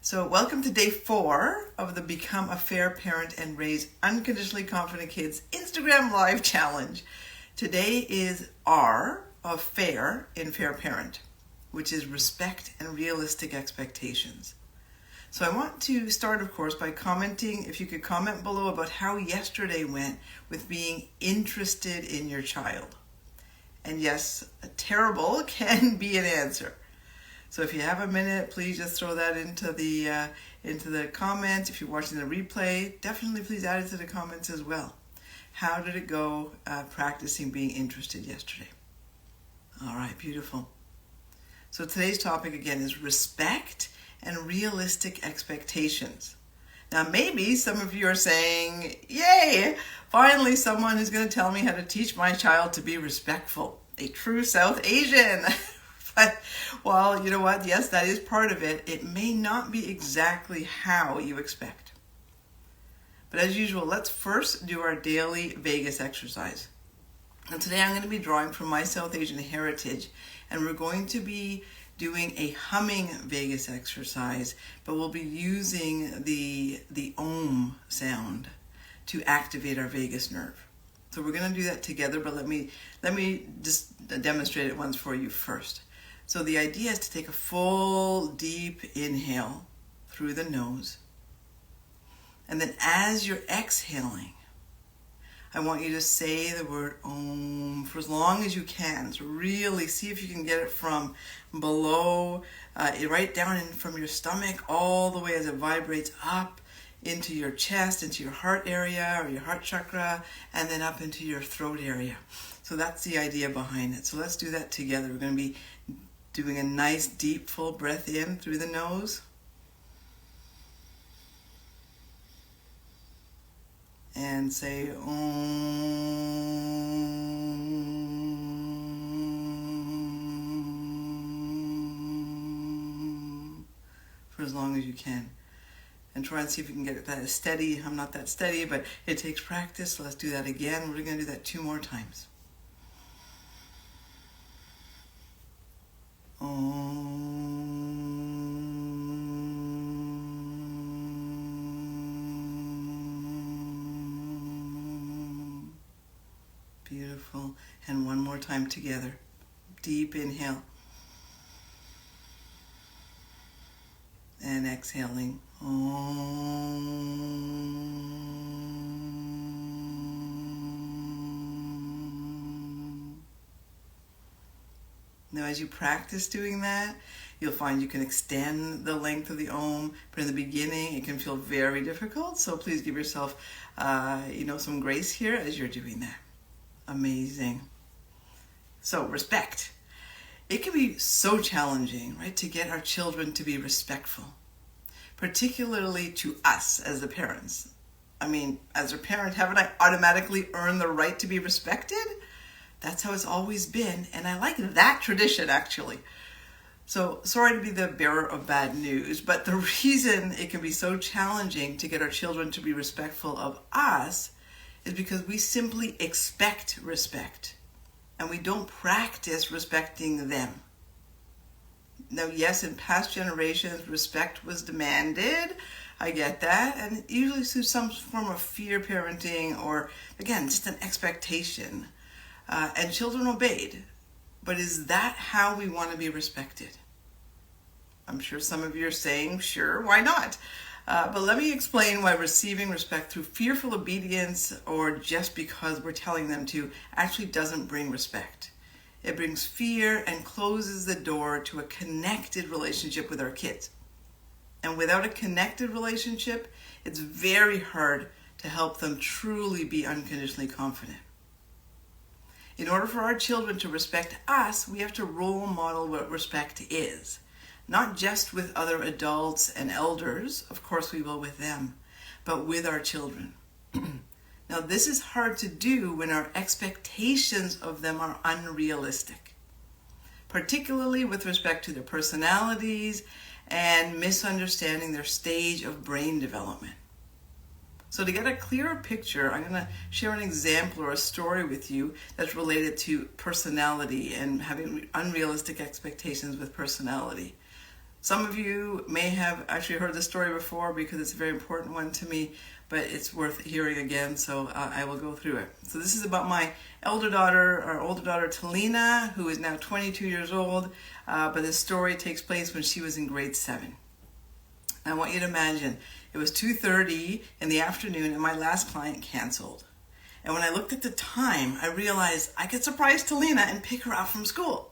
So welcome to day 4 of the Become a Fair Parent and Raise Unconditionally Confident Kids Instagram Live Challenge. Today is R of FAIR in Fair Parent, which is respect and realistic expectations. So I want to start, of course, by commenting, if you could comment below about how yesterday went with being interested in your child. And yes, terrible can be an answer. So if you have a minute, please just throw that into the comments. If you're watching the replay, definitely please add it to the comments as well. How did it go practicing being interested yesterday? All right, beautiful. So today's topic again is respect and realistic expectations. Now maybe some of you are saying, yay, finally someone who's going to tell me how to teach my child to be respectful. A true South Asian. But, well, you know what? Yes, that is part of it. It may not be exactly how you expect. But as usual, let's first do our daily Vegas exercise. And today I'm going to be drawing from my South Asian heritage, and we're going to be doing a humming Vegas exercise, but we'll be using the Om sound to activate our vagus nerve. So we're going to do that together, but let me just demonstrate it once for you first. So the idea is to take a full deep inhale through the nose. And then as you're exhaling, I want you to say the word Om for as long as you can. So really see if you can get it from below, right down in from your stomach, all the way as it vibrates up into your chest, into your heart area or your heart chakra, and then up into your throat area. So that's the idea behind it. So let's do that together. We're going to be doing a nice deep full breath in through the nose. And say Om for as long as you can. And try and see if you can get that steady. I'm not that steady, but it takes practice. So let's do that again. We're going to do that 2 more times. Beautiful. And one more time together. Deep inhale. And exhaling. Now as you practice doing that, you'll find you can extend the length of the Om, but in the beginning it can feel very difficult, so please give yourself some grace here as you're doing that. Amazing. So respect. It can be so challenging, right, to get our children to be respectful, particularly to us as the parents. I mean, as a parent, haven't I automatically earned the right to be respected? That's how it's always been, and I like that tradition, actually. So, sorry to be the bearer of bad news, but the reason it can be so challenging to get our children to be respectful of us is because we simply expect respect, and we don't practice respecting them. Now, yes, in past generations, respect was demanded. I get that, and usually through some form of fear parenting or, again, just an expectation. And children obeyed. But is that how we want to be respected? I'm sure some of you are saying, sure, why not? But let me explain why receiving respect through fearful obedience or just because we're telling them to actually doesn't bring respect. It brings fear and closes the door to a connected relationship with our kids. And without a connected relationship, it's very hard to help them truly be unconditionally confident. In order for our children to respect us, we have to role model what respect is. Not just with other adults and elders, of course we will with them, but with our children. Now this is hard to do when our expectations of them are unrealistic, particularly with respect to their personalities and misunderstanding their stage of brain development. So to get a clearer picture, I'm going to share an example or a story with you that's related to personality and having unrealistic expectations with personality. Some of you may have actually heard this story before because it's a very important one to me, but it's worth hearing again, so I will go through it. So this is about my older daughter, Talina, who is now 22 years old, but this story takes place when she was in grade 7. I want you to imagine, it was 2:30 in the afternoon and my last client canceled. And when I looked at the time, I realized I could surprise Talina and pick her up from school.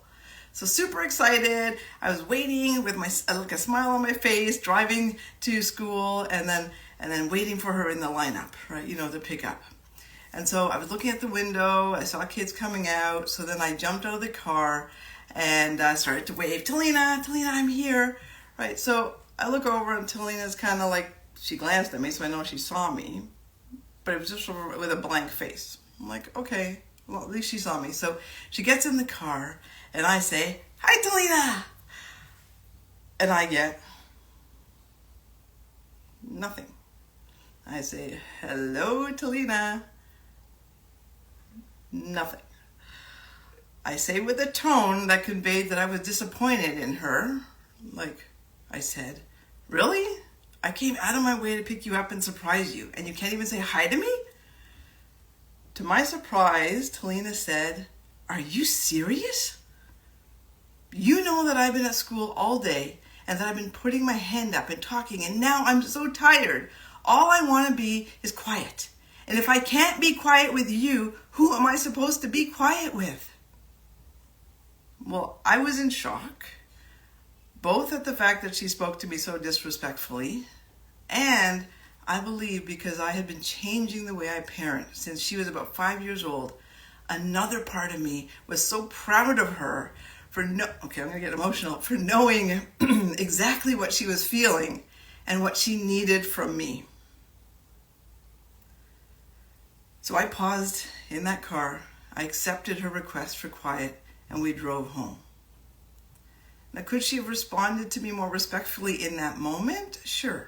So super excited. I was waiting with a smile on my face, driving to school, and then waiting for her in the lineup, right? To pick up. And so I was looking at the window. I saw kids coming out. So then I jumped out of the car and started to wave, Talina, I'm here, right? So I look over and Talina's kind of like, she glanced at me, so I know she saw me, but it was just with a blank face. I'm like, okay, well, at least she saw me. So she gets in the car. And I say, hi, Talina. And I get nothing. I say, hello, Talina. Nothing. I say with a tone that conveyed that I was disappointed in her. Like I said, really? I came out of my way to pick you up and surprise you, and you can't even say hi to me? To my surprise, Talina said, are you serious? You know that I've been at school all day and that I've been putting my hand up and talking, and now I'm so tired. All I want to be is quiet. And if I can't be quiet with you, who am I supposed to be quiet with? Well, I was in shock, both at the fact that she spoke to me so disrespectfully, and I believe because I had been changing the way I parent since she was about 5 years old. Another part of me was so proud of her I'm going to get emotional, for knowing exactly what she was feeling and what she needed from me. So I paused in that car, I accepted her request for quiet, and we drove home. Now, could she have responded to me more respectfully in that moment? Sure.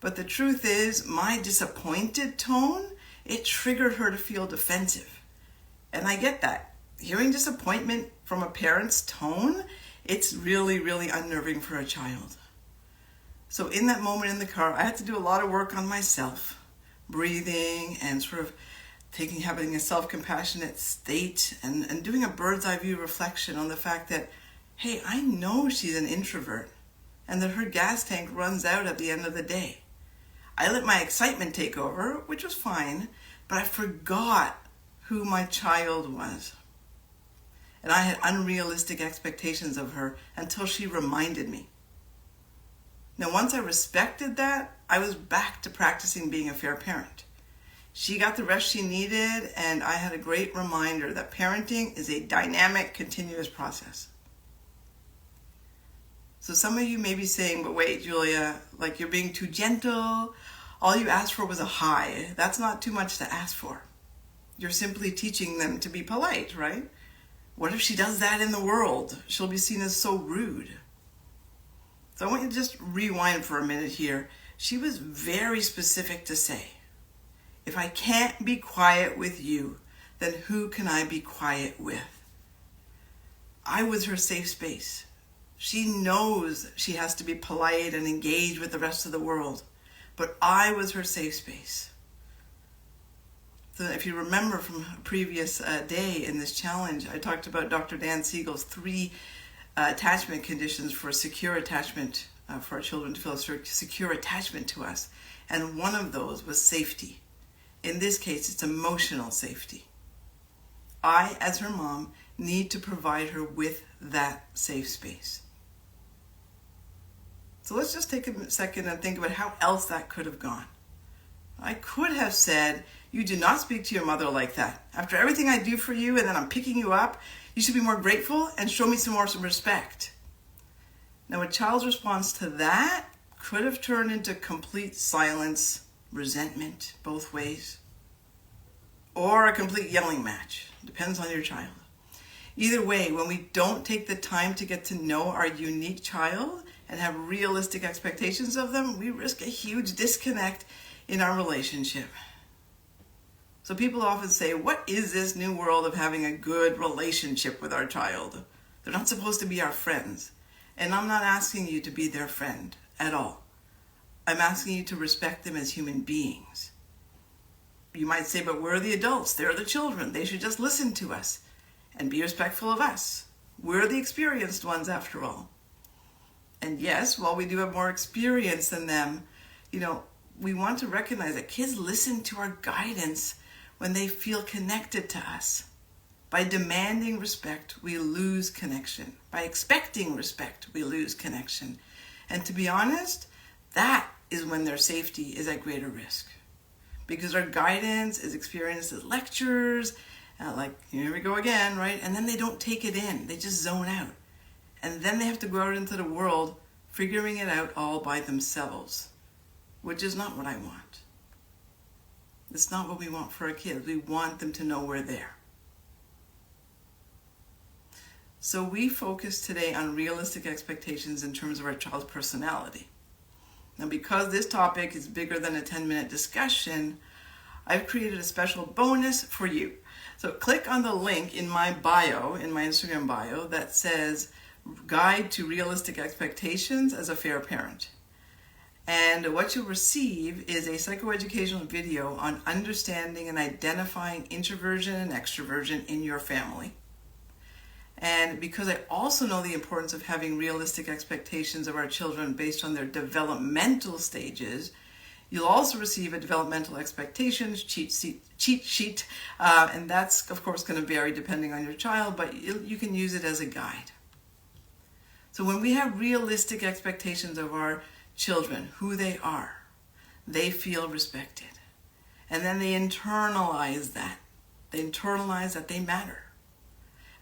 But the truth is, my disappointed tone, it triggered her to feel defensive. And I get that. Hearing disappointment from a parent's tone, it's really, really unnerving for a child. So in that moment in the car, I had to do a lot of work on myself, breathing and sort of having a self-compassionate state and doing a bird's eye view reflection on the fact that, hey, I know she's an introvert and that her gas tank runs out at the end of the day. I let my excitement take over, which was fine, but I forgot who my child was. And I had unrealistic expectations of her until she reminded me. Now, once I respected that, I was back to practicing being a fair parent. She got the rest she needed, and I had a great reminder that parenting is a dynamic, continuous process. So some of you may be saying, but wait, Julia, like you're being too gentle. All you asked for was a hi. That's not too much to ask for. You're simply teaching them to be polite, right? What if she does that in the world? She'll be seen as so rude. So I want you to just rewind for a minute here. She was very specific to say, if I can't be quiet with you, then who can I be quiet with? I was her safe space. She knows she has to be polite and engage with the rest of the world, but I was her safe space. So if you remember from a previous day in this challenge, I talked about Dr. Dan Siegel's 3 attachment conditions for secure attachment, for our children to feel a secure attachment to us. And one of those was safety. In this case, it's emotional safety. I, as her mom, need to provide her with that safe space. So let's just take a second and think about how else that could have gone. I could have said, you do not speak to your mother like that. After everything I do for you and then I'm picking you up, you should be more grateful and show me some respect. Now, a child's response to that could have turned into complete silence, resentment, both ways, or a complete yelling match. Depends on your child. Either way, when we don't take the time to get to know our unique child and have realistic expectations of them, we risk a huge disconnect in our relationship. So people often say, what is this new world of having a good relationship with our child? They're not supposed to be our friends. And I'm not asking you to be their friend at all. I'm asking you to respect them as human beings. You might say, but we're the adults, they're the children, they should just listen to us and be respectful of us. We're the experienced ones after all. And yes, while we do have more experience than them, we want to recognize that kids listen to our guidance when they feel connected to us. By demanding respect, we lose connection. By expecting respect, we lose connection. And to be honest, that is when their safety is at greater risk. Because our guidance is experienced as lectures, here we go again, right? And then they don't take it in. They just zone out. And then they have to go out into the world figuring it out all by themselves, which is not what I want. It's not what we want for our kids. We want them to know we're there. So we focus today on realistic expectations in terms of our child's personality. Now, because this topic is bigger than a 10-minute discussion, I've created a special bonus for you. So click on the link in my bio, in my Instagram bio, that says Guide to Realistic Expectations as a Fair Parent. And what you'll receive is a psychoeducational video on understanding and identifying introversion and extroversion in your family. And because I also know the importance of having realistic expectations of our children based on their developmental stages, you'll also receive a developmental expectations cheat sheet. And that's, of course, going to vary depending on your child, but you can use it as a guide. So when we have realistic expectations of our children, who they are, they feel respected. And then they internalize that. They internalize that they matter.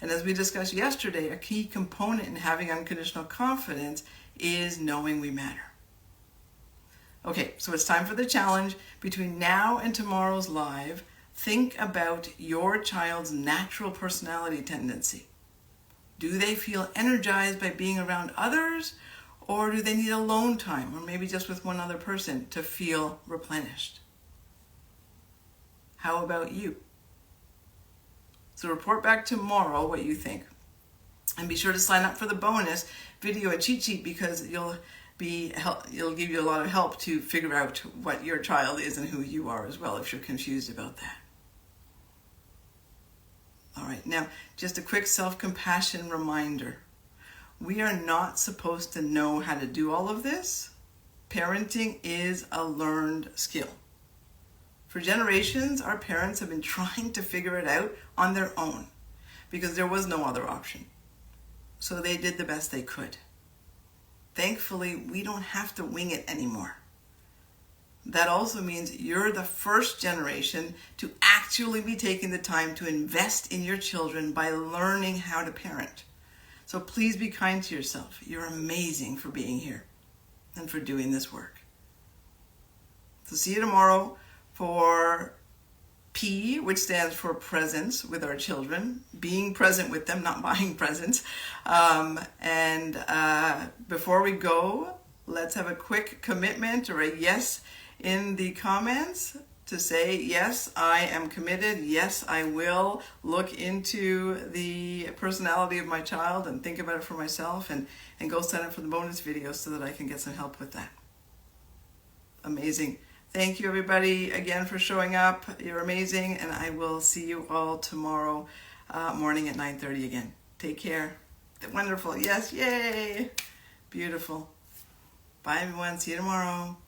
And as we discussed yesterday, a key component in having unconditional confidence is knowing we matter. Okay, so it's time for the challenge. Between now and tomorrow's live, think about your child's natural personality tendency. Do they feel energized by being around others, or do they need alone time, or maybe just with one other person to feel replenished? How about you? So report back tomorrow what you think. And be sure to sign up for the bonus video and cheat sheet, because it'll give you a lot of help to figure out what your child is and who you are as well if you're confused about that. All right, now just a quick self-compassion reminder. We are not supposed to know how to do all of this. Parenting is a learned skill. For generations, our parents have been trying to figure it out on their own because there was no other option. So they did the best they could. Thankfully, we don't have to wing it anymore. That also means you're the first generation to actually be taking the time to invest in your children by learning how to parent. So please be kind to yourself. You're amazing for being here and for doing this work. So see you tomorrow for P, which stands for presence with our children, being present with them, not buying presents. Before we go, let's have a quick commitment or a yes in the comments to say, yes, I am committed. Yes, I will look into the personality of my child and think about it for myself, and go sign up for the bonus video so that I can get some help with that. Amazing. Thank you, everybody, again for showing up. You're amazing, and I will see you all tomorrow morning at 9:30 again. Take care. Wonderful. Yes, yay. Beautiful. Bye, everyone. See you tomorrow.